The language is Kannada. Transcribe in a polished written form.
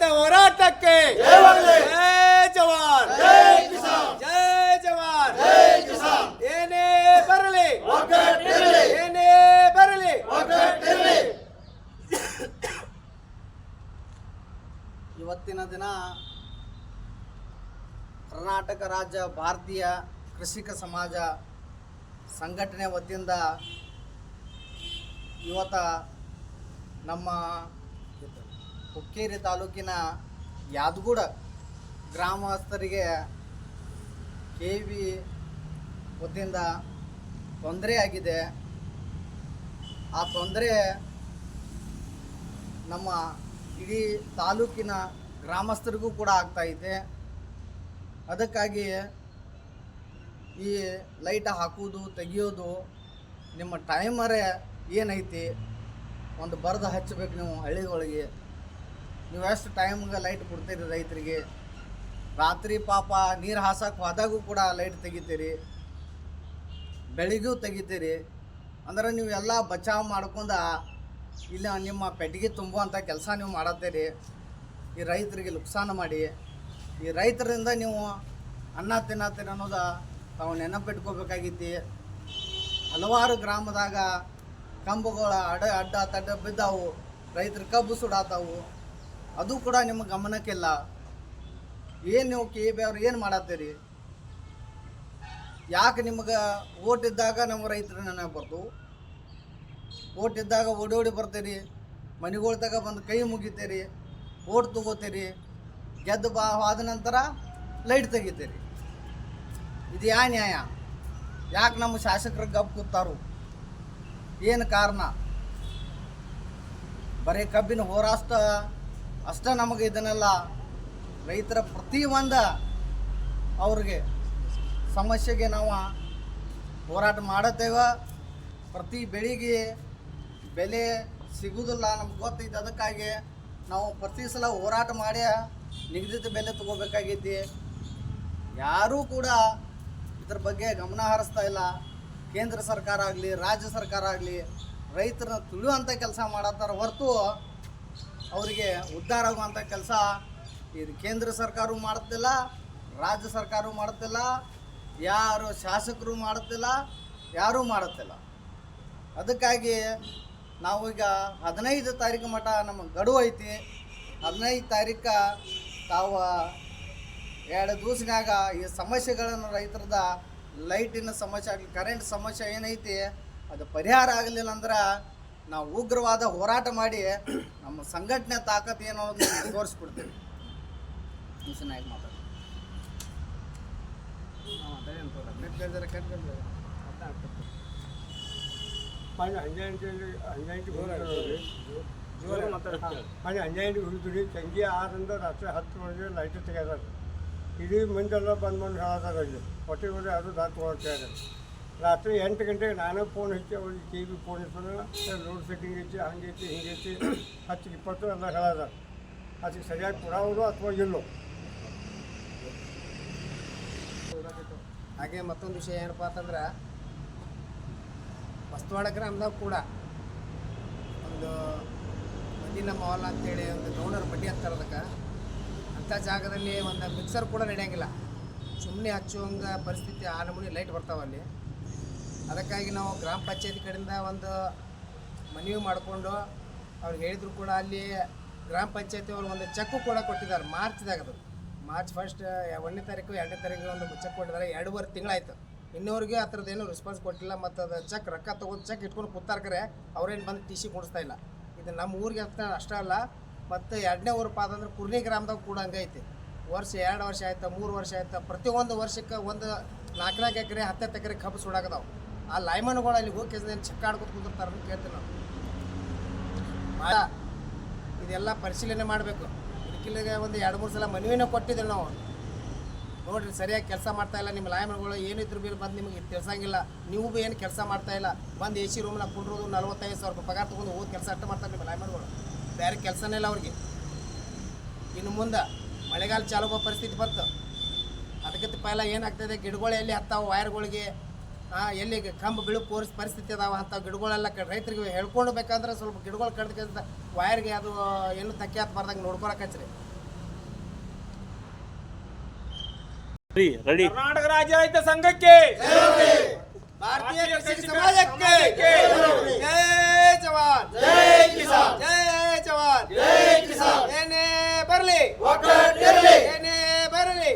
ರೈತ ಹೋರಾಟಕ್ಕೆ ಜೈ ಜವಾನ್ ಜೈ ಜವಾನ್ ಏನೇ ಬರಲಿ ಏನೇ ಬರಲಿ. ಇವತ್ತಿನ ದಿನ ಕರ್ನಾಟಕ ರಾಜ್ಯ ಭಾರತೀಯ ಕೃಷಿಕ ಸಮಾಜ ಸಂಘಟನೆ ವತಿಯಿಂದ ಇವತ್ತ ನಮ್ಮ ಹುಕ್ಕೇರಿ ತಾಲೂಕಿನ ಯಾದಗೂಡ ಗ್ರಾಮಸ್ಥರಿಗೆ KV ವತಿಯಿಂದ ತೊಂದರೆ ಆಗಿದೆ. ಆ ತೊಂದರೆ ನಮ್ಮ ಇಡೀ ತಾಲೂಕಿನ ಗ್ರಾಮಸ್ಥರಿಗೂ ಕೂಡ ಆಗ್ತಾಯಿದೆ. ಅದಕ್ಕಾಗಿ ಈ ಲೈಟ್ ಹಾಕೋದು ತೆಗಿಯೋದು ನಿಮ್ಮ ಟೈಮರೇ ಏನೈತಿ ಒಂದು ಬರೆದು ಹಚ್ಚಬೇಕು. ನೀವು ಹಳ್ಳಿಗಳಿಗೆ ನೀವು ಎಷ್ಟು ಟೈಮ್ಗೆ ಲೈಟ್ ಕೊಡ್ತೀರಿ ರೈತರಿಗೆ? ರಾತ್ರಿ ಪಾಪ ನೀರು ಹಾಸಕ್ಕೆ ಹೋದಾಗೂ ಕೂಡ ಲೈಟ್ ತೆಗಿತೀರಿ, ಬೆಳಿಗ್ಗೂ ತೆಗಿತೀರಿ. ಅಂದ್ರೆ ನೀವು ಎಲ್ಲ ಬಚಾವ್ ಮಾಡ್ಕೊಂಡು ಇಲ್ಲ ನಿಮ್ಮ ಪೆಟ್ಟಿಗೆ ತುಂಬುವಂಥ ಕೆಲಸ ನೀವು ಮಾಡತ್ತೀರಿ. ಈ ರೈತರಿಗೆ ನುಕ್ಸಾನ ಮಾಡಿ ಈ ರೈತರಿಂದ ನೀವು ಅನ್ನ ತಿನ್ನತ್ತೀರಿ ಅನ್ನೋದು ತಾವು ನೆನಪಿಟ್ಕೋಬೇಕಾಗೈತಿ. ಹಲವಾರು ಗ್ರಾಮದಾಗ ಕಂಬಗಳ ಅಡ್ಡ ತಡ್ಡ ಬಿದ್ದಾವು, ರೈತರು ಕಬ್ಬು ಸುಡಾತಾವು, ಅದು ಕೂಡ ನಿಮ್ಮ ಗಮನಕ್ಕಿಲ್ಲ. ಏನು ನೀವು KV ಅವ್ರು ಏನು ಮಾಡತ್ತೀರಿ? ಯಾಕೆ ನಿಮ್ಗೆ ಓಟ್ ಇದ್ದಾಗ ನಮ್ಮ ರೈತರು ನೆನಪು ಬರ್ತು, ಓಟ್ ಇದ್ದಾಗ ಓಡೋಡಿ ಬರ್ತೀರಿ, ಮನೆಗಳ್ದಾಗ ಬಂದು ಕೈ ಮುಗಿತೀರಿ, ಓಟ್ ತಗೋತೀರಿ, ಗೆದ್ದು ಆದ ನಂತರ ಲೈಟ್ ತೆಗಿತೀರಿ. ಇದು ಯಾ ನ್ಯಾಯ? ಯಾಕೆ ನಮ್ಮ ಶಾಸಕರಿಗೆ ಗಪ್ ಕೂತಾರು? ಏನು ಕಾರಣ? ಬರೀ ಕಬ್ಬಿನ ಹೋರಾಟ ಅಷ್ಟೇ ನಮಗೆ ಇದನ್ನೆಲ್ಲ ರೈತರ ಪ್ರತಿಯೊಂದು ಅವ್ರಿಗೆ ಸಮಸ್ಯೆಗೆ ನಾವು ಹೋರಾಟ ಮಾಡತ್ತೇವೆ. ಪ್ರತಿ ಬೆಳೆಗೆ ಬೆಲೆ ಸಿಗೋದಿಲ್ಲ ನಮ್ಗೆ ಗೊತ್ತೈತೆ. ಅದಕ್ಕಾಗಿ ನಾವು ಪ್ರತಿ ಸಲ ಹೋರಾಟ ಮಾಡಿ ನಿಗದಿತ ಬೆಲೆ ತಗೋಬೇಕಾಗೈತಿ. ಯಾರೂ ಕೂಡ ಇದ್ರ ಬಗ್ಗೆ ಗಮನ ಹರಿಸ್ತಾ ಇಲ್ಲ. ಕೇಂದ್ರ ಸರ್ಕಾರ ಆಗಲಿ ರಾಜ್ಯ ಸರ್ಕಾರ ಆಗಲಿ ರೈತರನ್ನ ತುಳಿಯುವಂಥ ಕೆಲಸ ಮಾಡತ್ತಾರ ಹೊರತು ಅವರಿಗೆ ಉದ್ಧಾರ ಆಗುವಂಥ ಕೆಲಸ ಇದು ಕೇಂದ್ರ ಸರ್ಕಾರವೂ ಮಾಡುತ್ತಿಲ್ಲ, ರಾಜ್ಯ ಸರ್ಕಾರವೂ ಮಾಡುತ್ತಿಲ್ಲ, ಯಾರು ಶಾಸಕರು ಮಾಡುತ್ತಿಲ್ಲ, ಯಾರೂ ಮಾಡುತ್ತಿಲ್ಲ. ಅದಕ್ಕಾಗಿ ನಾವೀಗ 15 ತಾರೀಕು ಮಟ್ಟ ನಮ್ಮ ಗಡುವು ಐತಿ. 15 ತಾರೀಕು ತಾವು 2 ದಿವಸನಾಗ ಈ ಸಮಸ್ಯೆಗಳನ್ನು ರೈತರದ ಲೈಟಿನ ಸಮಸ್ಯೆ ಆಗಲಿ ಕರೆಂಟ್ ಸಮಸ್ಯೆ ಏನೈತಿ ಅದು ಪರಿಹಾರ ಆಗಲಿಲ್ಲ ಅಂದ್ರೆ ನಾವು ಉಗ್ರವಾದ ಹೋರಾಟ ಮಾಡಿ ನಮ್ಮ ಸಂಘಟನೆ ತಾಕತ್ತು ಏನೋ ತೋರಿಸ್ಬಿಡ್ತೀವಿ. ನಾಯಕ್ ಮಾತಾಡ್ತೀವಿ. ಹಂಗೆ ಹುಡುಗಿ ತಂಗಿ 6ರಿಂದ ರಾತ್ರಿ 10 ಲೈಟ್ ತೆಗೆದಾರ. ಇಡೀ ಮಂದೆಲ್ಲ ಬಂದು ಹೇಳತ್ತಾರ ಅಲ್ಲಿ ಹೊಟ್ಟೆ ಅದು ದಾಟ್ ತೊಗೊಳ್ತಾರೆ. ರಾತ್ರಿ 8 ಗಂಟೆಗೆ ನಾನೇ ಫೋನ್ ಹಚ್ಚಿ ಅವ್ರಿಗೆ KV ಫೋನ್ ಇರ್ತದೆ, ಲೋಡ್ ಸೆಟ್ಟಿಂಗ್ ಐತಿ, ಹಂಗೈತಿ ಹಿಂಗೈತಿ 10-20 ಎಲ್ಲ ಹೇಳದ. ಅದಕ್ಕೆ ಸರಿಯಾಗಿ ಕೊಡೋದು ಅಥವಾ ಇಲ್ಲೋ. ಹಾಗೆ ಮತ್ತೊಂದು ವಿಷಯ ಏನಪ್ಪ ಅಂತಂದ್ರೆ ಬಸ್ತವಾಡ ಗ್ರಾಮದಾಗ ಕೂಡ ಒಂದು ಮದಿನ ಮಾಲ್ ಅಂತೇಳಿ ಒಂದು ಗೌಡರ ಬಡ್ಡಿ ಅಂತಾರೆ ಅದಕ್ಕೆ. ಅಂಥ ಜಾಗದಲ್ಲಿ ಒಂದು ಮಿಕ್ಸರ್ ಕೂಡ ನಡೆಯೋಂಗಿಲ್ಲ, ಸುಮ್ಮನೆ ಹಚ್ಚುವಂಗೆ ಪರಿಸ್ಥಿತಿ. ಆ ನಮೂನಿ ಲೈಟ್ ಬರ್ತಾವಲ್ಲಿ. ಅದಕ್ಕಾಗಿ ನಾವು ಗ್ರಾಮ ಪಂಚಾಯತಿ ಕಡೆಯಿಂದ ಒಂದು ಮನವಿ ಮಾಡಿಕೊಂಡು ಅವ್ರಿಗೆ ಹೇಳಿದ್ರು ಕೂಡ ಅಲ್ಲಿ ಗ್ರಾಮ ಪಂಚಾಯತಿ ಅವರು ಒಂದು ಚೆಕ್ಕು ಕೂಡ ಕೊಟ್ಟಿದ್ದಾರೆ. ಮಾರ್ಚ್ದಾಗ ಅದು ಮಾರ್ಚ್ 1 1ನೇ ತಾರೀಕು 2ನೇ ತಾರೀಕು ಒಂದು ಚೆಕ್ ಕೊಟ್ಟಿದ್ದಾರೆ. 2.5 ತಿಂಗಳಾಯ್ತು, ಇನ್ನೂವರೆಗೆ ಆ ಥರದ್ದೇನು ರೆಸ್ಪಾನ್ಸ್ ಕೊಟ್ಟಿಲ್ಲ. ಮತ್ತು ಅದು ಚೆಕ್ ರೊಕ್ಕ ತೊಗೊಂಡು ಚೆಕ್ ಇಟ್ಕೊಂಡು ಕೂತಾರ್ಕರೆ ಅವ್ರೇನು ಬಂದು TC ಕೊಡಿಸ್ತಾ ಇಲ್ಲ. ಇದು ನಮ್ಮ ಊರಿಗೆ ಅಷ್ಟೇ ಅಲ್ಲ, ಮತ್ತು 2ನೇ ಊರಪ್ಪ ಅದಂದ್ರೆ ಕುರ್ನಿ ಗ್ರಾಮದಾಗ ಕೂಡ ಹಂಗೈತಿ. ವರ್ಷ 2 ವರ್ಷ ಆಯ್ತು, 3 ವರ್ಷ ಆಯ್ತು, ಪ್ರತಿಯೊಂದು ವರ್ಷಕ್ಕೆ ಒಂದು 4-4 ಎಕರೆ 10 ಎಕರೆ ಕಬ್ಬು ಸುಡಾಕದಾವು. ಆ ಲೈಮನ್ಗಳು ಅಲ್ಲಿ ಹೋಗಿ ಚೆಕ್ ಆಡ್ಕೊತ ಕುಂದಿರ್ತಾರೆ ಅಂತ ಕೇಳ್ತೀವಿ ನಾವು. ಇದೆಲ್ಲ ಪರಿಶೀಲನೆ ಮಾಡಬೇಕು. ಇದಕ್ಕಿಲ್ಲಿಗೆ ಒಂದು 2-3 ಸಲ ಮನವಿನ ಕೊಟ್ಟಿದ್ದೀವಿ ನಾವು. ನೋಡಿರಿ ಸರಿಯಾಗಿ ಕೆಲಸ ಮಾಡ್ತಾಯಿಲ್ಲ, ನಿಮ್ಮ ಲೈಮನ್ಗಳು ಏನಿದ್ರು ಬಿ ಬಂದು ನಿಮಗೆ ತಿಳ್ಸಂಗಿಲ್ಲ. ನೀವು ಭೀ ಏನು ಕೆಲಸ ಮಾಡ್ತಾಯಿಲ್ಲ. ಬಂದು AC ರೂಮ್ನಾಗ ಕುಂಡ್ರೋದು 45,000 ರೂಪಾಯಿ ಪಗಾರ ತೊಗೊಂಡು ಹೋಗಿ ಕೆಲಸ ಅಷ್ಟು ಮಾಡ್ತಾರೆ ನಿಮ್ಮ ಲೈಮನ್ಗಳು. ಬೇರೆ ಕೆಲಸನೇ ಇಲ್ಲ ಅವ್ರಿಗೆ. ಇನ್ನು ಮುಂದೆ ಮಳೆಗಾಲ ಚಾಲು ಪರಿಸ್ಥಿತಿ ಬಂತು. ಅದಕ್ಕಿಂತ ಪೈಲ ಏನಾಗ್ತದೆ, ಗಿಡಗಳು ಎಲ್ಲಿ ಹತ್ತಾವ ವೈರ್ಗಳಿಗೆ, ಎಲ್ಲಿ ಕಂಬ ಬೀಳು ಪರಿಸ್ಥಿತಿ ಅದಾವ. ಅಂಥ ಗಿಡಗಳೆಲ್ಲ ರೈತರಿಗೆ ಹೇಳ್ಕೊಂಡು ಬೇಕಂದ್ರೆ ಸ್ವಲ್ಪ ಗಿಡಗಳು ಕಡ್ದಕ್ಕಿಂತ ವೈರ್ಗೆ ಅದು ಏನು ತಕ್ಕೆ ಹತ್ತು ಬರ್ದಂಗೆ ನೋಡ್ಕೊಳಕ್ಕೆ ಹಚ್ಚಿರಿ. ರೆಡಿ. ಕರ್ನಾಟಕ ರಾಜ್ಯ ರೈತ ಸಂಘಕ್ಕೆ, ಭಾರತೀಯ ಕೃಷಿ ಸಮಾಜಕ್ಕೆ ಜೈ ಜವಾನ್, ಜೈ ಕಿಸಾನ್, ಜೈ ಜವಾನ್, ಜೈ ಕಿಸಾನ್. ಏನೇ ಬರಲಿ, ಏನೇ ಬರಲಿ.